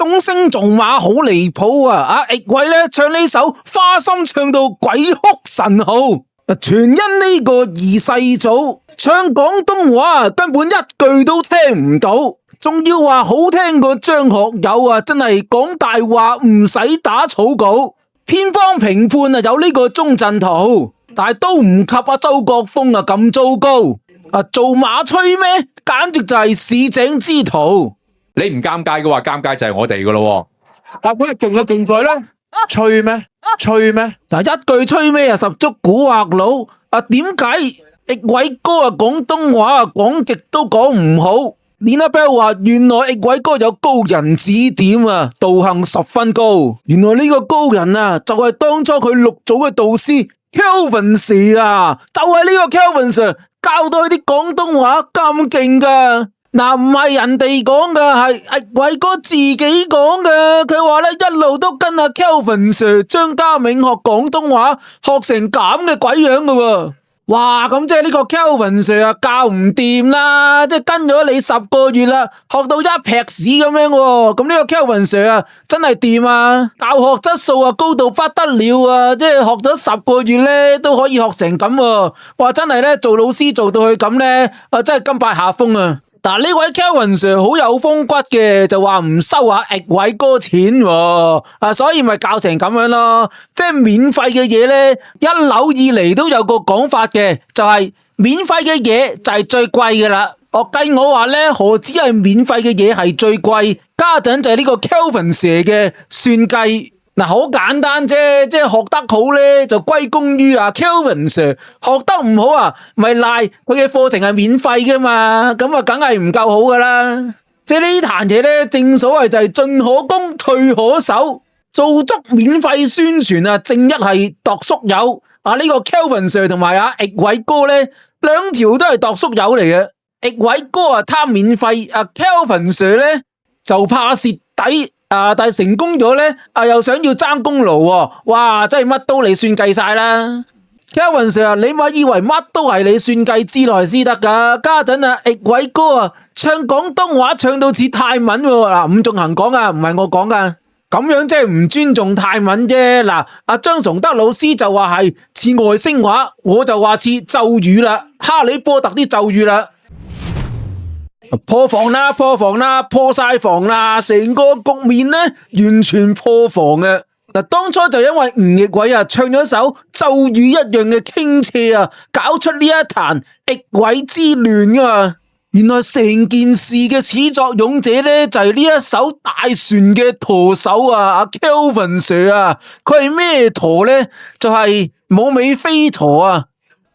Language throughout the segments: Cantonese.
東升做馬好離譜啊！阿易偉咧唱呢首花心唱到鬼哭神號，全因呢個二世祖唱廣東話根本一句都聽唔到，仲要話好聽過張學友啊！真係講大話唔使打草稿。偏方評判啊有呢個鐘鎮濤，但係都唔及阿周國峰啊咁糟糕。做馬吹咩？簡直就係市井之徒。你唔尷尬嘅話，尷尬就係我哋噶咯。但佢係勁嘅勁水咧，吹咩？吹咩？嗱，一句吹咩啊，十足古惑佬。點解易偉哥廣東話講極都講唔好？連阿 Bell 話原來易偉哥有高人指點啊，道行十分高。原來呢個高人啊，就係當初佢六祖嘅導師 Kelvin Sir 啊，就係呢個 Kelvin Sir 教到佢啲廣東話咁勁噶。嗱，唔係人哋講噶，係易偉哥自己講噶。佢話咧一路都跟阿 Kelvin Sir 張家銘學廣東話，學成咁嘅鬼樣噶喎。哇，咁即係呢個 Kelvin Sir 啊教唔掂啦，即係跟咗你10個月啦，學到一劈屎咁樣喎。咁呢個 Kelvin Sir 啊真係掂啊，教學質素啊高到不得了啊，即係學咗10個月咧都可以學成咁喎。哇，真係咧做老師做到佢咁咧，真係甘拜下風啊！嗱，呢位 Kelvin Sir 好有風骨嘅，就話唔收下易偉哥錢喎，所以咪教成咁樣咯。即係免費嘅嘢咧，一路以嚟都有個講法嘅，就係免費嘅嘢就係最貴噶啦。計我話咧，何止係免費嘅嘢係最貴，家陣就係呢個 Kelvin Sir 嘅算計。嗱，好簡單啫，即係學得好咧，就歸功於阿 Kelvin Sir；學得唔好啊，咪賴佢嘅課程係免費噶嘛，咁啊，梗係唔夠好噶啦。即係呢壇嘢咧，正所謂就係進可攻，退可守，做足免費宣傳啊，正一係度宿友。呢個 Kelvin Sir 同埋阿易偉哥咧，兩條都係度宿友嚟嘅。易偉哥貪免費，阿 Kelvin Sir 咧就怕蝕底。但係成功咗咧，又想要爭功勞喎，哇！真係乜都你算計晒啦 ，Kelvin Sir，你咪以為乜都係你算計之內先得噶？家陣易偉哥唱廣東話唱到似泰文喎，嗱，伍仲衡講啊，唔係我講噶，咁樣即係唔尊重泰文啫。嗱，阿張崇德老師就話係似外星話，我就話似咒語啦，哈利波特啲咒語啦。破防啦，破防啦，破晒防啦，成個局面呢完全破防嘅。嗱，當初就因為吳易偉唱咗首咒語一樣嘅傾斜啊，搞出呢一壇易偉之亂啊。原來成件事嘅始作俑者呢，就係呢一艘大船嘅舵手啊，阿 Kelvin Sir 啊，佢係咩舵呢？就係冇尾飛舵啊。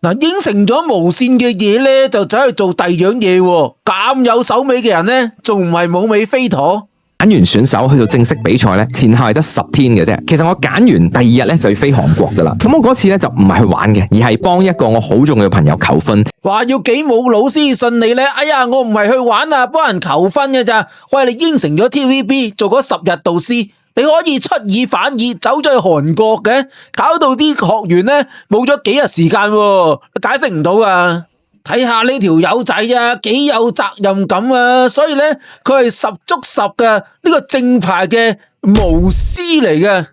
嗱，應承咗無線嘅嘢咧，就走去做第二樣嘢喎。咁有手尾嘅人咧，仲唔係冇尾飛陀？揀完選手去到正式比賽咧，前後係得10天嘅啫。其實我揀完第2日咧就要飛韓國噶啦。咁我嗰次咧就唔係去玩嘅，而係幫一個我好重要嘅朋友求婚。話要幾冇老師信你咧？哎呀，我唔係去玩啊，幫人求婚嘅咋？喂，你應承咗 TVB 做嗰10日導師。你可以出爾反爾走咗去韓國嘅，搞到啲學員咧冇咗幾日時間，解釋唔到啊！睇下呢條友仔啊，幾有責任感啊！所以咧，佢係10足10嘅呢個正牌嘅巫師嚟嘅。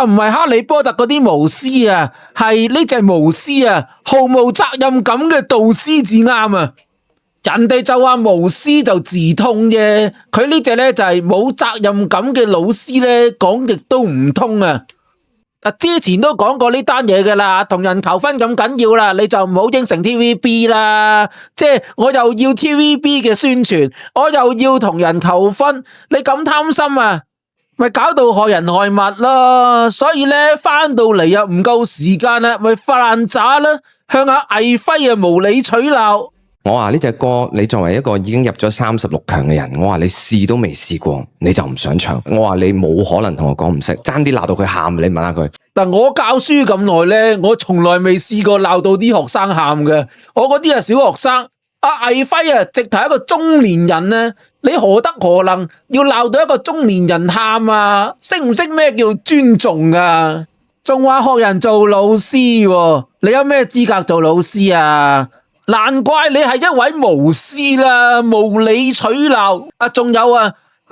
唔係哈利波特嗰啲巫師啊，係呢隻巫師啊，毫無責任感嘅導師至啱啊！人哋就話巫師就自通啫，佢呢隻咧就係冇責任感嘅老師咧，講極都唔通啊！之前都講過呢單嘢噶啦，同人求婚咁緊要啦，你就唔好應承 TVB 啦。即係我又要 TVB 嘅宣傳，我又要同人求婚，你咁貪心啊，咪搞到害人害物咯。所以咧翻到嚟又唔夠時間啦，咪發爛渣啦，向阿魏輝無理取鬧。我話呢隻歌，你作為一個已經入咗36強嘅人，我話你試都未試過，你就唔想唱。我話你冇可能同我講唔識，爭啲鬧到佢喊，你問下佢。但我教書咁耐咧，我從來未試過鬧到啲學生喊嘅。我嗰啲係小學生，阿魏輝直頭係一個中年人咧，你何德何能要鬧到一個中年人喊啊？識唔識咩叫尊重啊？仲話學人做老師，你有咩資格做老師啊？難怪你係一位巫師啦，無理取鬧。仲有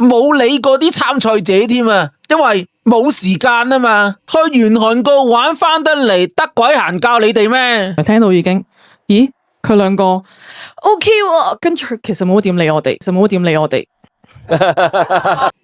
冇理過啲參賽者添啊，因為冇時間啊嘛。去完韓國玩翻得嚟，得鬼閒教你哋咩？聽到已經，咦？佢兩個 OK 喎，跟住其實冇點理我哋，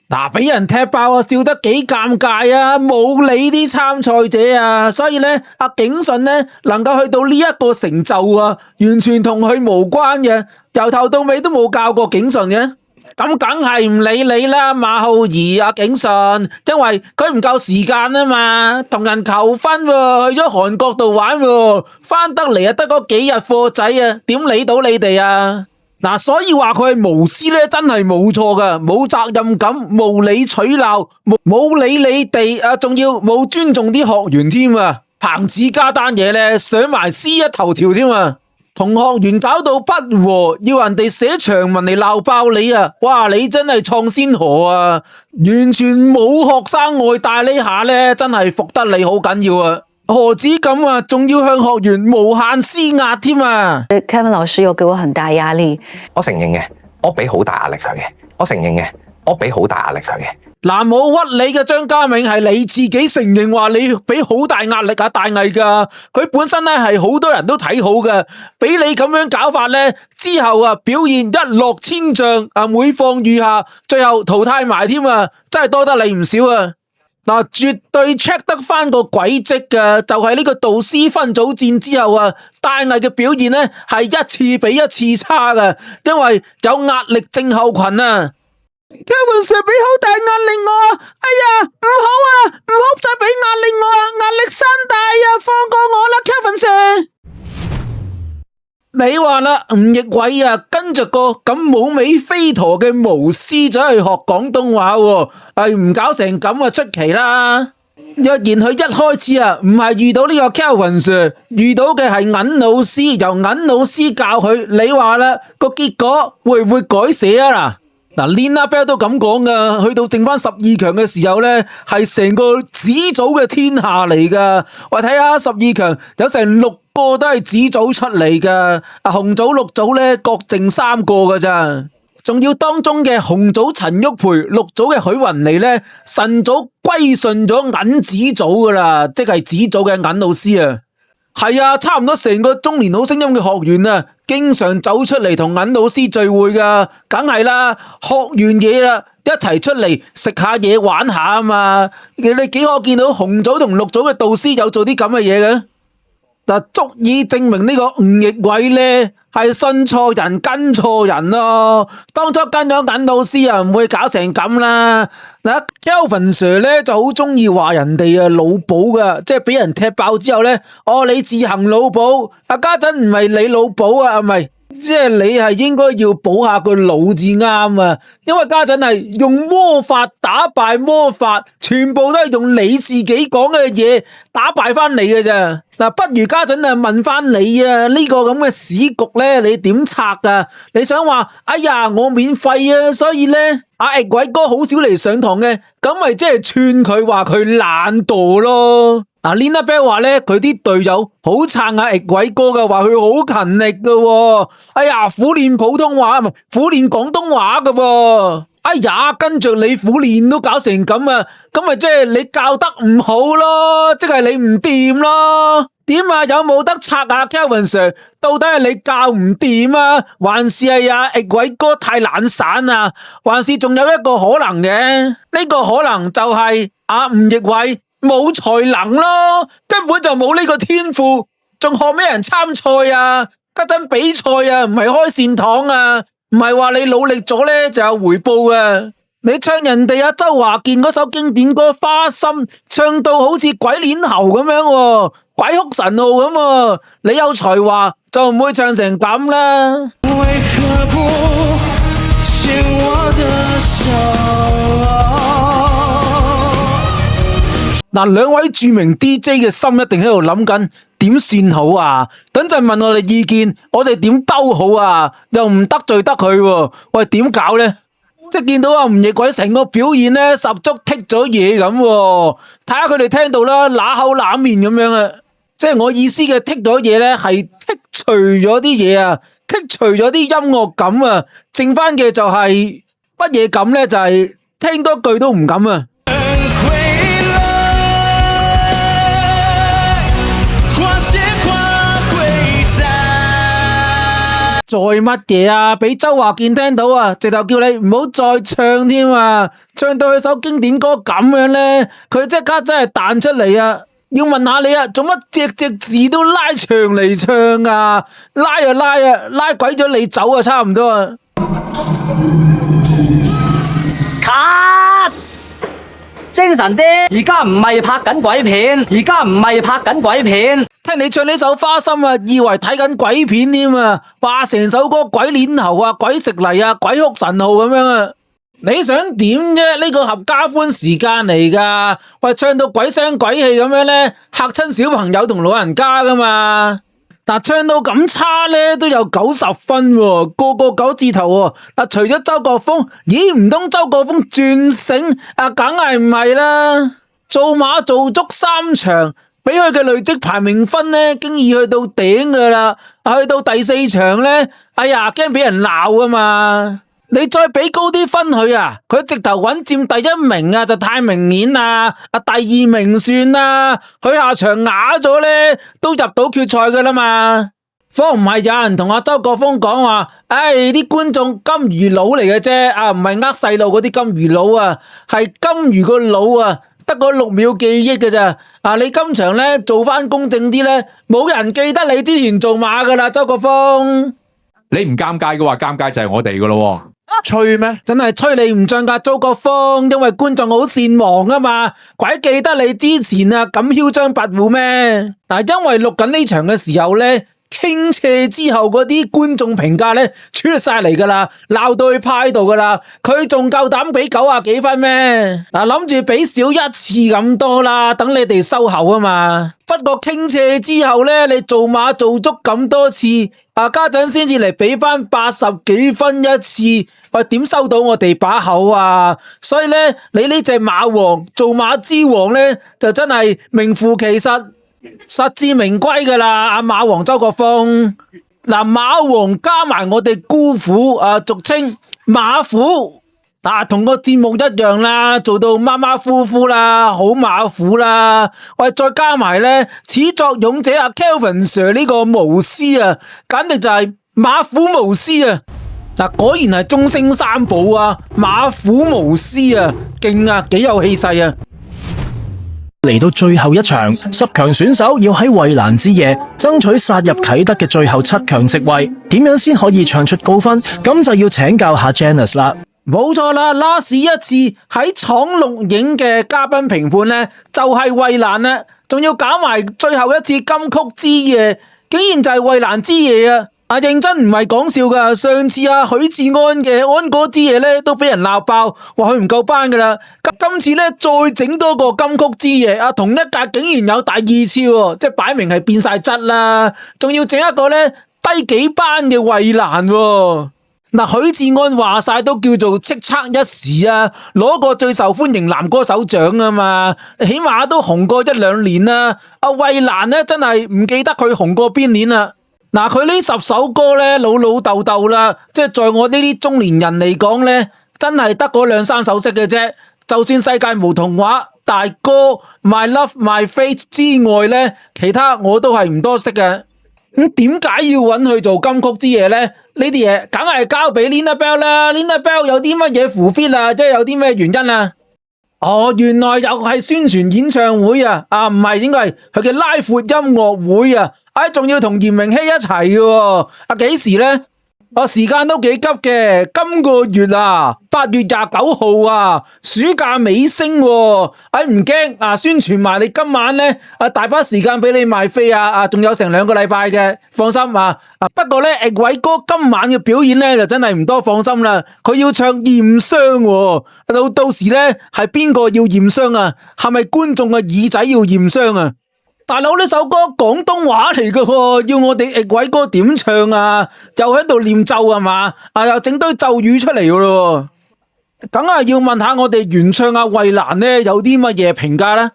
嗱，俾人踢爆啊，笑得幾尷尬啊，冇理啲參賽者啊，所以咧，阿景順咧能夠去到呢一個成就啊，完全同佢無關嘅，由頭到尾都冇教過景順嘅，咁梗係唔理你啦，馬浩兒阿景順，因為佢唔夠時間啊嘛，同人求婚喎，去咗韓國度玩喎，翻得嚟啊得嗰幾日課仔啊，點理到你哋啊？嗱，所以話佢係無私咧，真係冇錯噶，冇責任感，無理取鬧，冇理你哋啊，仲要冇尊重啲學員添啊！彭子嘉單嘢咧上埋 C1頭條添啊，同學員搞到不和，要人哋寫長文嚟鬧爆你啊！哇，你真係創先河啊！完全冇學生愛戴呢下咧，真係服得你好緊要啊！何止咁啊，仲要向學員無限施壓添啊 ！Kevin 老師有給我很大壓力，我承認嘅，我俾好大壓力佢嘅，嗱，冇屈你嘅張家銘係你自己承認話你俾好大壓力啊，大毅噶，佢本身咧係好多人都睇好嘅，俾你咁樣搞法咧，之後啊表現一落千丈啊，每況愈下，最後淘汰埋添啊，真係多得你唔少啊！嗱，絕對 check 得翻個軌跡嘅，就係呢個導師分組戰之後啊，大毅嘅表現咧係一次比一次差嘅，因為有壓力症候群啊。Kevin Sir 俾好大壓力我啊！哎呀，唔好啊，唔好再俾壓力我啊！壓力山大啊，放過我啦 ，Kevin Sir。你話啦，吳亦偉啊，跟着個咁冇尾飛陀嘅巫師走去學廣東話喎，係唔搞成咁啊出奇啦！若然佢一開始啊，唔係遇到呢個 Kelvin Sir， 遇到嘅係尹老師，由尹老師教佢，你話啦，個結果會唔會改寫啊嗱？Lina Bell 都咁講噶，去到剩翻12強嘅時候咧，係成個子組嘅天下嚟噶。我睇下12強有成6個都係子組出嚟噶，紅組綠組咧各剩3個噶咋。仲要當中嘅紅組陳旭培，綠組嘅許雲妮咧，晨組歸順咗銀子組噶啦，即係子組嘅銀老師啊。係啊，差唔多成個中年好聲音嘅學員啊，經常走出嚟同尹老師聚會噶，梗係啦，學完嘢啦，一齊出嚟食下嘢玩下啊嘛。你幾可見到紅組同綠組嘅導師有做啲咁嘅嘢嘅？嗱，足以證明呢個吳亦偉咧係信錯人跟錯人咯。當初跟咗尹老師啊，唔會搞成咁啦。嗱，Kelvin Sir 咧就好中意話人哋啊腦補噶，即係俾人踢爆之後咧，哦，你自行腦補，啊家陣唔係你腦補啊，係咪？即係你係應該要補下個腦至啱啊，因為家陣係用魔法打敗魔法，全部都係用你自己講嘅嘢打敗翻你嘅咋。嗱，不如家陣啊問翻你啊，呢個咁嘅屎局咧，你點拆啊？你想話，哎呀，我免費啊，所以咧阿易偉哥好少嚟上堂嘅，咁咪即係串佢話佢懶惰咯。Lina Bell 話咧，佢啲隊友好撐阿易偉哥嘅，話佢好勤力嘅，哎呀，苦練普通話，唔係苦練廣東話嘅噃，哎呀，跟着你苦練都搞成咁啊，咁咪即係你教得唔好咯，即係你唔掂咯，點啊？有冇得拆啊 Kelvin Sir？ 到底係你教唔掂啊，還是係阿易偉哥太懶散啊？還是仲有一個可能嘅？呢個可能就係阿吳亦偉冇才能咯，根本就冇呢個天賦，仲學咩人參賽啊？家陣比賽啊，唔係開善堂啊，唔係話你努力咗咧就有回報啊！你唱人哋阿周華健嗰首經典歌《花心》，唱到好似鬼臉喉咁樣，鬼哭神號咁，你有才華就唔會唱成咁啦。為何不牽我的手？嗱，兩位著名 DJ 嘅心一定喺度諗緊點算好啊！等陣問我哋意見，我哋點兜好啊？又唔得罪得佢喎，喂，點搞咧？即係見到阿吳亦偉成個表現咧，十足剔咗嘢咁，睇下佢哋聽到啦，揦口揦面咁樣啊！即係我意思嘅剔咗嘢咧，係剔除咗啲嘢啊，剔除咗啲音樂感啊，剩翻嘅就係乜嘢敢咧？就係聽多句都唔敢啊！再乜嘢啊？俾周華健聽到啊，直頭叫你唔好再唱添啊！唱到佢首經典歌咁樣咧，佢即刻真係彈出嚟啊！要問下你啊，做乜隻字都拉長嚟唱啊？拉啊拉啊，拉鬼咗你走啊，差唔多啊！卡！精神啲，而家唔係拍緊鬼片，而家唔係拍緊鬼片。聽你唱呢首花心啊，以為睇緊鬼片添啊！話成首歌鬼臉猴啊，鬼食泥啊，鬼哭神號咁樣啊！你想點啫？呢個合家歡時間嚟噶，喂，唱到鬼聲鬼氣咁樣咧，嚇親小朋友同老人家噶嘛！但唱到咁差咧，都有90分喎，個個9字頭喎。嗱，除咗周國峰，咦，唔通周國峰轉醒啊？梗係唔係啦，做馬做足3場。俾佢嘅累積排名分咧，經已去到頂噶啦，去到第4場咧，哎呀，驚俾人鬧啊嘛！你再俾高啲分佢啊，佢直頭穩佔第1名啊，就太明顯啦！第2名算啦，佢下場啞咗咧，都入到決賽噶啦嘛！方唔係有人同阿周國峰講話，啲觀眾金魚佬嚟嘅啫，唔係細路嗰啲金魚佬啊，係金魚個腦啊！得個6秒記憶嘅咋？你今場咧做翻公正啲咧，冇人記得你之前做馬噶啦，周國峰。你唔尷尬嘅話，尷尬就係我哋噶咯。吹咩？真係吹你唔脹噶，周國峰，因為觀眾好善忘啊嘛，鬼記得你之前啊咁囂張跋扈咩？但係因為錄緊呢場嘅時候咧，傾斜之後嗰啲觀眾評價咧出晒嚟噶啦，鬧到去派度噶啦，佢仲夠膽俾90幾分咩？諗住俾少1次咁多啦，等你哋收口啊嘛。不過傾斜之後咧，你做馬做足咁多次，家陣先至嚟俾翻80幾分一次，喂，點收到我哋把口啊？所以咧，你呢隻馬王做馬之王咧，就真係名副其實。實至名歸噶啦，阿馬王周國峰。馬王加埋我哋姑父，俗稱馬虎，同個節目一樣啦，做到馬馬虎虎啦，好馬虎啦。喂，再加埋咧，始作俑者阿 Kelvin Sir 呢個巫師啊，簡直就係馬虎巫師啊！果然係中星三寶啊，馬虎巫師啊，勁啊，幾有氣勢啊！嚟到最後一場，10強選手要喺衛蘭之夜爭取殺入啟德嘅最後7強席位，點樣先可以唱出高分？咁就要請教下 Janice 啦。冇錯啦，last 一次喺廠錄影嘅嘉賓評判呢，就係衛蘭啦，仲要搞埋最後一次金曲之夜，竟然就係衛蘭之夜啊！認真唔係講笑噶，上次許志安嘅安哥之夜咧都俾人鬧爆，話佢唔夠班噶啦。今次咧再整多個金曲之夜，同一格竟然有第2次喎，即係擺明係變晒質啦，仲要整一個咧低幾班嘅衛蘭喎。許志安話晒都叫做叱咤一時啊，攞個最受歡迎男歌手獎啊嘛，起碼都紅過1-2年啦。衛蘭咧真係唔記得佢紅過邊年啦。佢呢10首歌咧老老豆豆啦，即係在我呢啲中年人嚟講咧，真係得嗰2-3首識嘅啫。就算世界無童話、大哥、My Love My Fate 之外咧，其他我都係唔多識嘅。咁點解要揾佢做金曲之夜咧？呢啲嘢梗係交俾 Lina Bell 啦。Lina Bell 有啲乜嘢 fulfill 啊？即係有啲咩原因啊？原來又係宣傳演唱會啊！唔係，應該係佢嘅拉闊音樂會啊！仲要同嚴明熙一齊嘅，幾時咧？時間都幾急嘅，今個月8月29號啊，暑假尾聲喎。唔驚，宣傳埋你今晚咧，大把時間俾你賣飛仲有成2個禮拜嘅，放心啊。不過咧，奕偉哥今晚嘅表演咧就真係唔多放心啦，佢要唱驗傷喎，到時咧係邊個要驗傷啊？係咪觀眾嘅耳仔要驗傷啊？大佬，呢首歌廣東話嚟嘅，要我哋奕偉哥點唱啊？又喺度念咒係嘛？又整堆咒語出嚟嘅咯，梗係要問下我哋原唱衛蘭呢有啲乜嘢評價啦？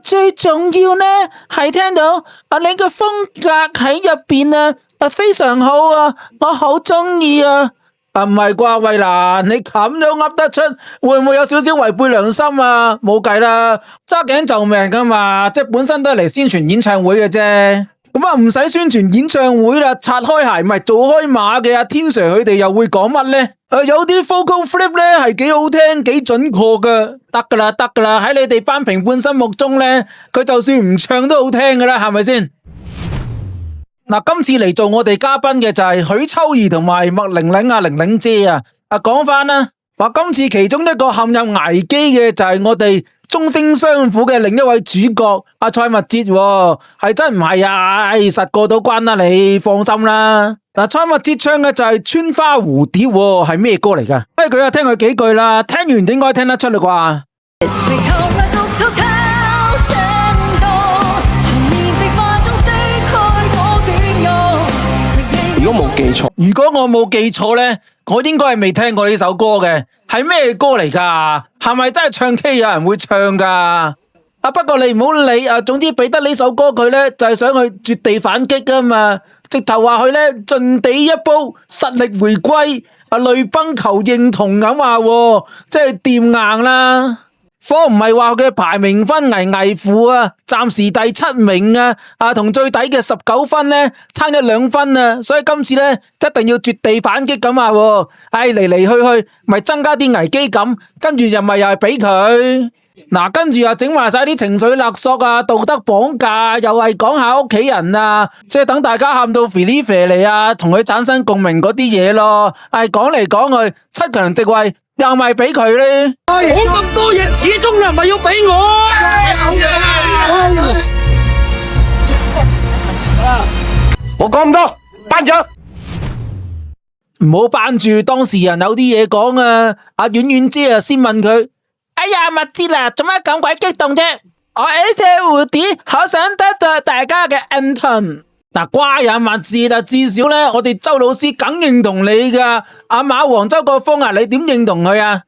最重要呢係聽到你嘅風格喺入邊非常好啊，我好中意啊！唔係啩，衛蘭，你咁樣噏得出，會唔會有少少違背良心啊？冇計啦，揸頸就命噶嘛，即係本身都係嚟宣傳演唱會嘅啫。咁啊唔使宣傳演唱會啦，拆開鞋咪做開馬嘅阿天 Sir 佢哋又會講乜呢？有啲 vocal flip 咧係幾好聽幾準確噶，得噶啦得噶啦，喺你哋班評判心目中咧，佢就算唔唱都好聽噶啦，係咪先？嗱，今次嚟做我哋嘉賓嘅就係許秋怡同埋麥玲玲啊，玲玲姐啊，講翻啦，話今次其中一個陷入危機嘅就係我哋中聲相虎嘅另一位主角阿蔡密哲，係真唔係啊？實過到關啦，你放心啦。嗱，蔡密哲唱嘅就係穿花蝴蝶，係咩歌嚟噶？不如佢啊聽佢幾句啦，聽完應該聽得出啦啩。如果冇記錯，如果我冇記錯咧，我應該係未聽過呢首歌嘅，係咩歌嚟噶？係咪真係唱 K 有人會唱噶？不過你唔好理啊，總之俾得呢首歌佢咧，就係想去絕地反擊噶嘛，直頭話佢咧盡地一煲，實力回歸，淚崩求認同咁話，即係掂硬啦。科唔係話佢嘅排名分危危乎啊，暫時第7名啊，同最底嘅19分咧差1-2分啊，所以今次咧一定要絕地反擊咁啊，嚟嚟去去咪增加啲危機感，跟住又係俾佢，嗱跟住又整埋晒啲情緒勒索啊、道德綁架，又係講下屋企人啊，即係等大家喊到肥哩肥嚟啊，同佢產生共鳴嗰啲嘢咯，講嚟講去7強席位。又咪俾佢咧？我咁多嘢，始終又唔係要俾我。我講咁多，班長唔好班住，當事人有啲嘢講啊！阿婉婉姐啊，先問佢：哎呀，密哲啊，做乜咁鬼激動啫？我呢隻蝴蝶好想得到大家嘅認同。嗱，乖呀，密哲啊，至少咧，我哋周老師梗認同你噶。阿馬王周國峰啊，你點認同佢啊？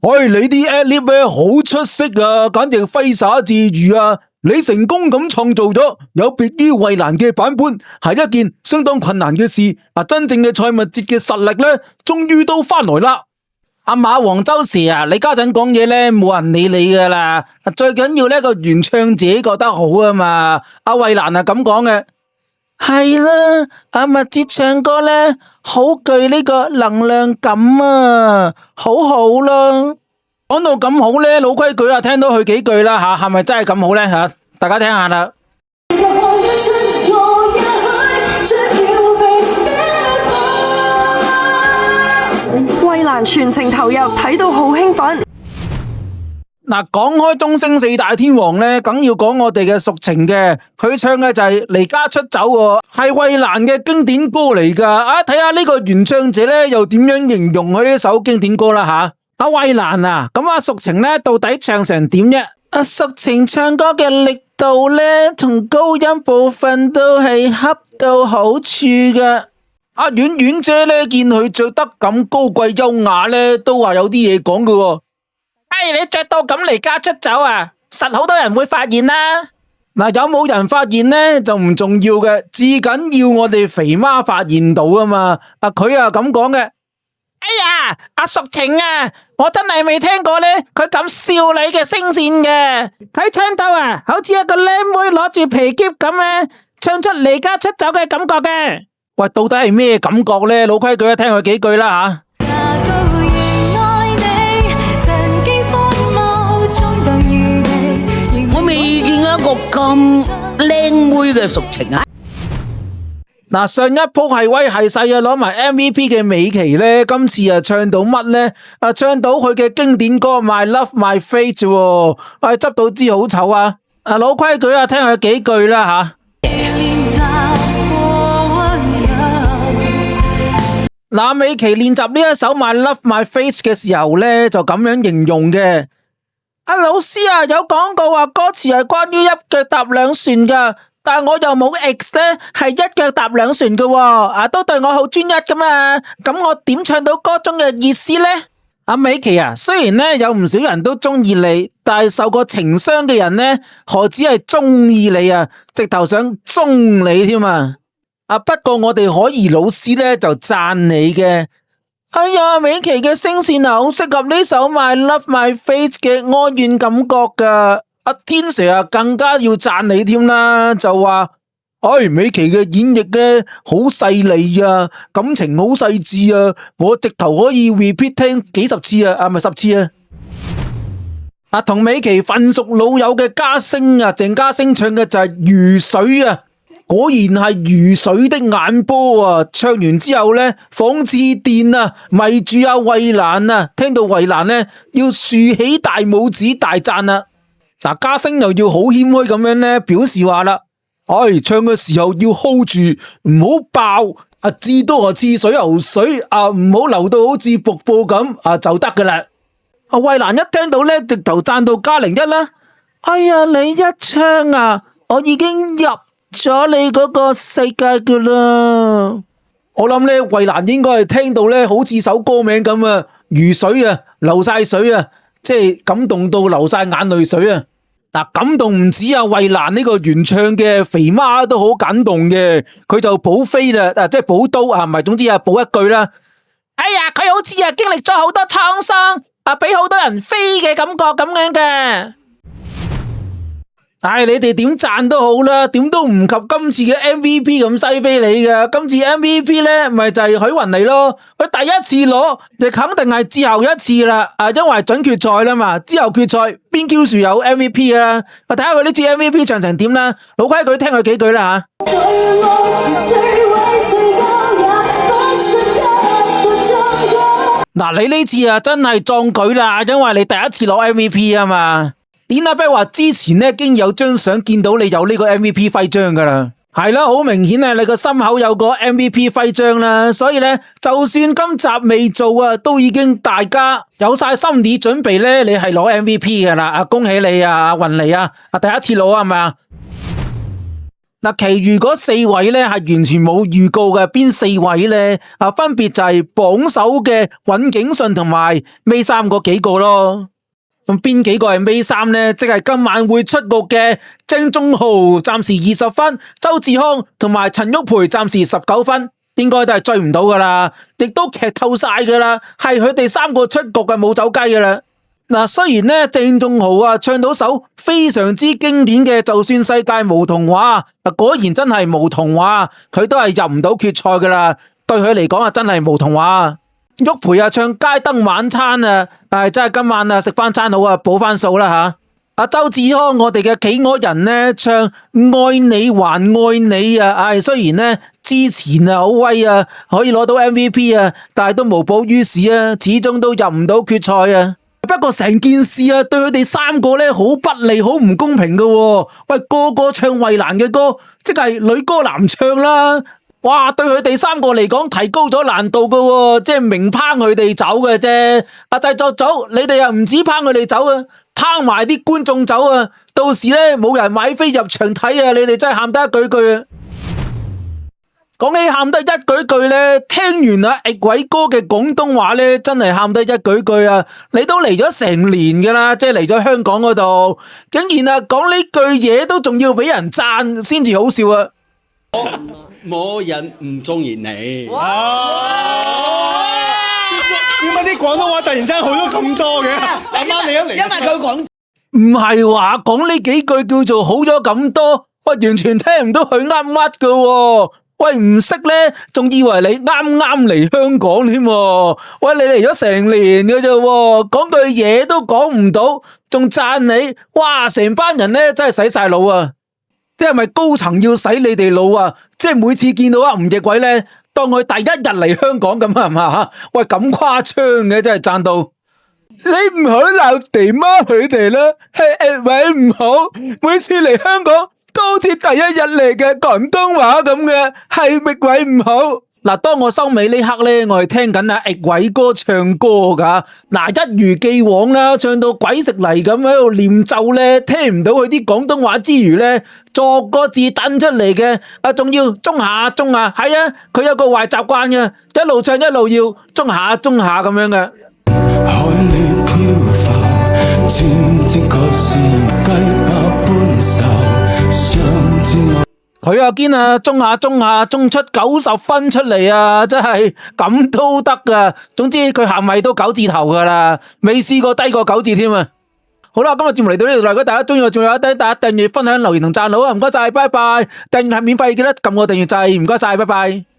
你啲 ad-lib 咧好出色啊，簡直揮灑自如啊！你成功咁創造咗有別於衛蘭嘅版本，係一件相當困難嘅事。真正嘅蔡密哲嘅實力咧，終於都翻來啦。阿馬王周 Sir 啊，你家陣講嘢咧，冇人理你噶啦。最緊要呢個原唱自己覺得好啊嘛。阿衛蘭係咁講嘅。係啦，阿密哲唱歌咧，好具呢個能量感啊，好好啦。講到咁好咧，老規矩啊，聽到佢幾句啦吓，係咪真係咁好咧吓？大家聽下啦。衛蘭全程投入，睇到好興奮。嗱，講開中聲4大天王咧，梗要講我哋嘅淑情嘅，佢唱嘅就係離家出走喎，係衛蘭嘅經典歌嚟噶。睇下呢個原唱者咧，又點樣形容佢呢首經典歌啦吓？阿衛蘭啊，咁阿淑情咧到底唱成點啫？阿淑情唱歌嘅力度咧，同高音部分都係恰到好處噶。阿婉婉姐咧見佢着得咁高貴優雅咧，都話有啲嘢講噶喎。你着到咁離家出走啊，實好多人會發現啦。嗱，有冇人發現呢就唔重要嘅，至緊要我哋肥媽發現到啊嘛。佢又咁講嘅。哎呀，阿淑情啊，我真係未聽過呢，佢咁少女嘅聲線嘅，佢唱到啊，好似一個靚妹攞住皮夾咁咧，唱出離家出走嘅感覺嘅。喂，到底係咩感覺呢？老規矩啊，聽佢幾句啦吓。個咁靚妹嘅淑情啊！嗱，上一鋪係威係勢啊，攞埋 MVP 嘅美琪咧，今次啊唱到乜咧？唱到佢嘅經典歌《My Love My Fate》啫，執到支好醜啊！老規矩啊，聽佢幾句啦吓。嗱，美琪練習呢一首《My Love My Fate》嘅時候咧，就咁樣形容嘅。老師啊，有講過話歌詞係關於一腳踏兩船噶，但係我又冇 X 咧，係一腳踏兩船噶，都對我好專一噶嘛，咁我點唱到歌中嘅意思呢？阿美琪啊，雖然咧有唔少人都中意你，但係受過情傷嘅人咧，何止係中意你啊，直頭想中你添啊！不過我哋可怡老師咧就讚你嘅。哎呀，美琪嘅聲線好適合呢首 My Love My Fate 嘅哀怨感覺噶。阿天 Sir 啊，更加要讚你添啦，就話，美琪嘅演繹咧好細膩啊，感情好細緻啊，我直頭可以 repeat 聽幾十次啊，咪10次啊。同美琪份熟老友嘅嘉星啊，鄭嘉星唱嘅就係如水啊。果然係如水的眼波啊！唱完之後呢，仿似電啊，迷住阿衛蘭啊！聽到衛蘭呢，要豎起大拇指大讚啊！嗱，嘉星又要好謙虛咁樣呢，表示話啦，唱嘅時候要 hold 住，唔好爆啊，至多似水牛水啊，唔好流到好似瀑布咁啊就得噶啦！阿衛蘭一聽到呢，直頭讚到+01啦！哎呀，你一唱啊，我已經入咗你嗰個世界噶啦，我諗咧衛蘭應該係聽到咧好似首歌名咁啊，如水啊，流晒水啊，即係感動到流晒眼淚水啊！嗱，感動唔止啊，衛蘭呢個原唱嘅肥媽都好感動嘅，佢就補飛啦，即係補刀啊，唔係，總之啊補一句啦。哎呀，佢好似啊經歷咗好多滄桑啊，俾好多人飛嘅感覺咁樣嘅。你哋點讚都好啦，點都唔及今次嘅 MVP 咁犀飛你嘅。今次 MVP 咧，咪就係許雲妮咯。佢第一次攞，就肯定係之後一次啦。因為係準決賽啦嘛，之後決賽邊 Q 樹有 MVP 啊？我睇下佢呢次 MVP 唱成點啦。老規矩聽佢幾句啦吓。嗱，你呢次啊真係壯舉啦，因為你第一次攞 MVP 啊嘛。Lina Bell 話之前咧，經有張相見到你有呢個 MVP 徽章噶啦，係啦，好明顯啊，你個心口有個 MVP 徽章啦，所以咧，就算今集未做啊，都已經大家有晒心理準備咧，你係攞 MVP 噶啦，恭喜你啊，雲妮啊，第一次攞係咪啊？嗱，其餘嗰4位咧係完全冇預告嘅，邊4位咧？分別就係榜首嘅尹景順同埋尾3嗰幾個咯。咁邊幾個係尾3呢？即係今晚會出局嘅鄭仲豪暫時20分，周志康同埋陳玉培暫時19分，應該都係追唔到噶啦，亦都劇透晒噶啦，係佢哋3個出局嘅冇走雞噶啦。嗱，雖然呢鄭仲豪啊唱到首非常之經典嘅就算世界無童話，果然真係無童話，佢都係入唔到決賽噶啦，對佢嚟講啊真係無童話。玉培啊唱街燈晚餐啊，真係今晚啊食翻餐好啊，補翻數啦吓。阿周志康我哋嘅企鵝人呢唱愛你還愛你啊，雖然呢之前啊好威啊，可以攞到 MVP 啊，但係都無補於事啊，始終都入唔到決賽啊。不過成件事啊對佢哋3個呢好不利，好唔公平噶喎。喂，個個唱衛蘭嘅歌，即係女歌男唱啦。哇！對佢哋3個嚟講提高咗難度噶喎，即係明拏佢哋走嘅啫。製作組，你哋又唔止拏佢哋走啊，拏埋啲觀眾走啊！到時咧冇人買飛入場睇啊！你哋真係喊得一句句啊！講起喊得一句句咧，聽完易偉哥嘅廣東話咧，真係喊得一句句啊！你都嚟咗成年噶啦，即係嚟咗香港嗰度，竟然講呢句嘢都仲要俾人讚，先至好笑啊！冇人唔中意你。點解啲廣東話突然之間好咗咁多嘅？因為佢講唔係話講呢幾句叫做好咗咁多，喂，完全聽唔到佢噏乜噶喎。喂，唔識咧，仲以為你啱啱嚟香港添。喂，你嚟咗成年嘅啫，講句嘢都講唔到，仲讚你，哇！成班人咧真係洗晒腦啊！即係咪高層要洗你哋腦啊？即係每次見到吳亦偉咧，當佢第一日嚟香港咁係嘛吓？喂，咁誇張嘅，真係讚到你唔好鬧地媽佢哋啦，係亦偉唔好，每次嚟香港都好似第一日嚟嘅廣東話咁嘅，係亦偉唔好。嗱，當我收尾呢刻咧，我係聽緊易偉哥唱歌噶。嗱，一如既往啦，唱到鬼食泥咁喺度念咒咧，聽唔到佢啲廣東話之餘咧，逐個字彈出嚟嘅，仲要中下中下，係啊，佢有個壞習慣嘅，一路唱一路要中下中下咁樣嘅。佢啊堅啊，中下中出90分出嚟啊，真係咁都得噶。總之佢行咪都9字頭噶啦，未試過低過9字添啊。好啦，今日節目嚟到呢度啦，如果大家中意我，仲有大家訂閱、分享、留言同讚好啊，唔該晒，拜拜。訂閱係免費，記得撳個訂閱掣，唔該晒，拜拜。